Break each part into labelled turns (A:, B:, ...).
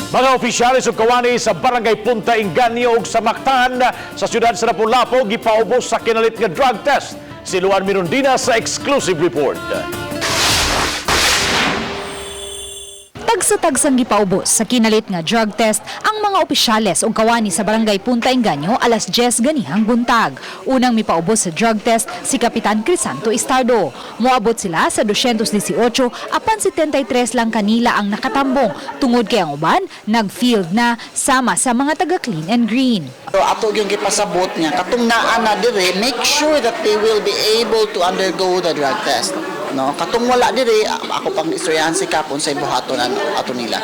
A: Mga opisyalis ug kawani sa Barangay Punta Inganyo ug sa Mactan sa siyudad sa Lapu-Lapu gipaubos sa kinalit nga drug test. Si Luan Mirondina sa exclusive report.
B: Tagsa-tagsang gipaubos sa kinalit nga drug test ang mga opisyales ug kawani sa Barangay Punta Inganyo alas 10 ganihang buntag. Unang mipaubos sa drug test si Kapitan Crisanto Istardo. Moabot sila sa 218 apan 73 lang kanila ang nakatambong tungod kay ang uban nag-field na sama sa mga taga Clean and Green.
C: So ato yung gipasabot niya katong naa na dire, make sure that they will be able to undergo the drug test. No, katong wala dire, ako pang istoryahan si Kapon sa ibuhaton ato nila.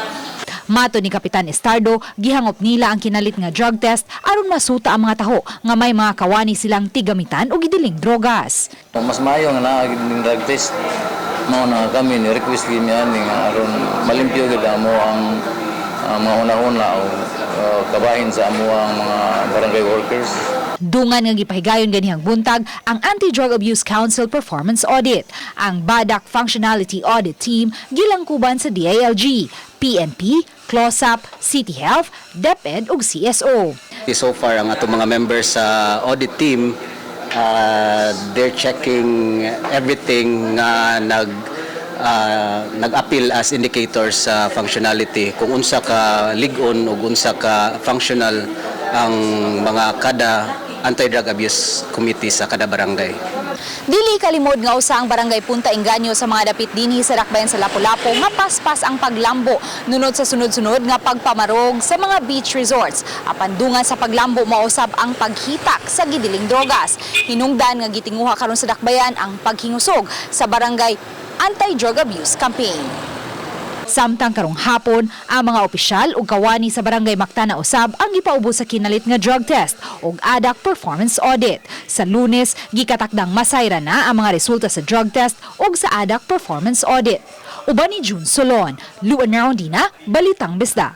B: Mato ni Kapitan Istardo, gihangop nila ang kinalit nga drug test aron masuta ang mga taho nga may mga kawani silang tigamitan o gidiling drogas.
D: Mas maayo nga naagid drug test. Mao na kami ni request gyud niya nga aron malimpyo gid amo ang mga una-una o kabahin sa amo ang mga barangay workers.
B: Dungan nga gipahigayon ganihang buntag ang Anti-Drug Abuse Council Performance Audit. Ang BADAC Functionality Audit Team gilangkuban sa DILG, PNP, CLOSAP, City Health, DepEd ug CSO.
E: So far, ang atong mga members sa audit team, they're checking everything na nag-appeal as indicators sa functionality. Kung unsa ka ligon o unsa ka functional ang mga kada anti-drug abuse committee sa kada barangay.
B: Dili kalimod nga usa ang Barangay Punta Inganyo sa mga dapit dinhi sa dakbayan sa Lapu-Lapu nga paspas ang paglambo nunod sa sunod-sunod nga pagpamarog sa mga beach resorts. Apan dungan sa paglambo mausab ang paghitak sa gidiling drogas. Hinungdan nga gitinguha karon sa dakbayan ang paghingusog sa Barangay Anti-Drug Abuse Campaign. Samtang karong hapon, ang mga opisyal ug kawani sa Barangay Mactan na usab ang gipaubos sa kinalit nga drug test ug ADAC performance audit. Sa Lunes, gikatakdang masayra na ang mga resulta sa drug test ug sa ADAC performance audit. Uban ni June Solon, Luan Mirondina, Balitang Bisda.